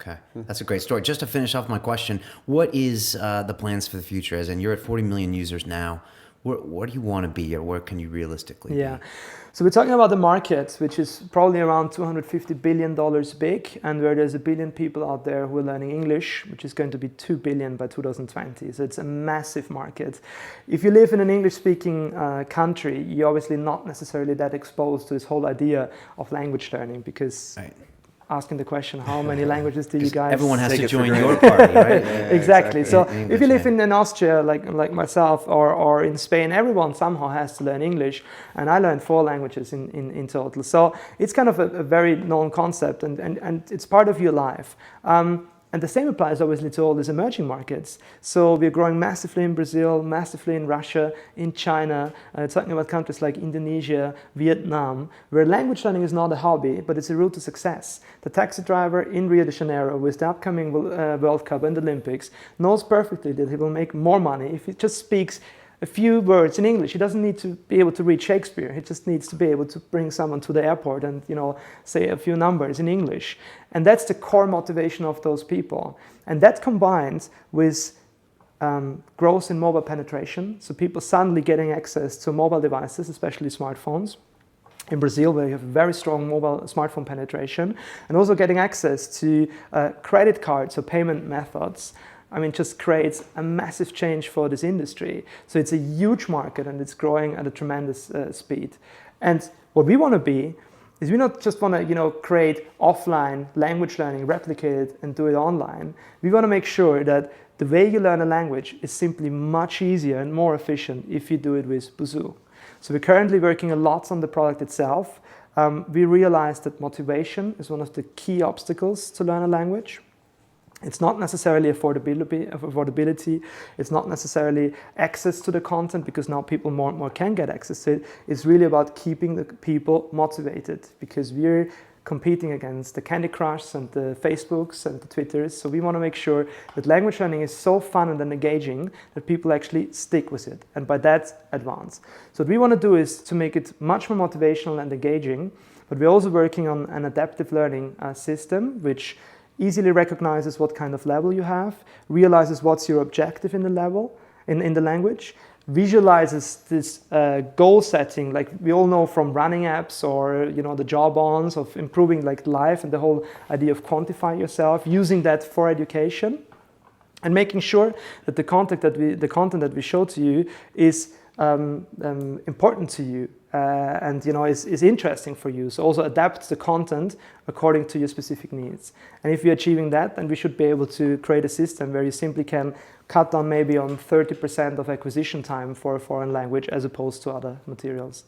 Okay, that's a great story. Just to finish off my question, what is the plans for the future? As in, you're at 40 million users now. Where do you want to be, or where can you realistically be? So we're talking about the market, which is probably around $250 billion big, and where there's 1 billion people out there who are learning English, which is going to be 2 billion by 2020. So it's a massive market. If you live in an English-speaking country, you're obviously not necessarily that exposed to this whole idea of language learning, because asking the question, how many languages do you guys... Everyone has to join your party, right? Exactly. So if you live in Austria, like myself, or in Spain, everyone somehow has to learn English. And I learned 4 languages in total. So it's kind of a very known concept, and it's part of your life. And the same applies obviously to all these emerging markets. So we're growing massively in Brazil, massively in Russia, in China, talking about countries like Indonesia, Vietnam, where language learning is not a hobby, but it's a route to success. The taxi driver in Rio de Janeiro with the upcoming World Cup and Olympics knows perfectly that he will make more money if he just speaks a few words in English. He doesn't need to be able to read Shakespeare. He just needs to be able to bring someone to the airport and, say a few numbers in English. And that's the core motivation of those people. And that combines with growth in mobile penetration. So people suddenly getting access to mobile devices, especially smartphones. In Brazil, where you have very strong mobile smartphone penetration, and also getting access to credit cards or payment methods. Just creates a massive change for this industry. So it's a huge market, and it's growing at a tremendous speed. And what we want to be is we not just want to, create offline language learning, replicate it, and do it online. We want to make sure that the way you learn a language is simply much easier and more efficient if you do it with Busuu. So we're currently working a lot on the product itself. We realized that motivation is one of the key obstacles to learn a language. It's not necessarily affordability. It's not necessarily access to the content, because now people more and more can get access to it. It's really about keeping the people motivated, because we're competing against the Candy Crushs and the Facebooks and the Twitters. So we want to make sure that language learning is so fun and engaging that people actually stick with it, and by that, advance. So what we want to do is to make it much more motivational and engaging, but we're also working on an adaptive learning system, which easily recognizes what kind of level you have, realizes what's your objective in the level, in the language, visualizes this goal setting, like we all know from running apps or the job ons of improving life, and the whole idea of quantify yourself, using that for education, and making sure that the content that we show to you is important to you. And is interesting for you. So also adapt the content according to your specific needs. And if you're achieving that, then we should be able to create a system where you simply can cut down maybe on 30% of acquisition time for a foreign language as opposed to other materials.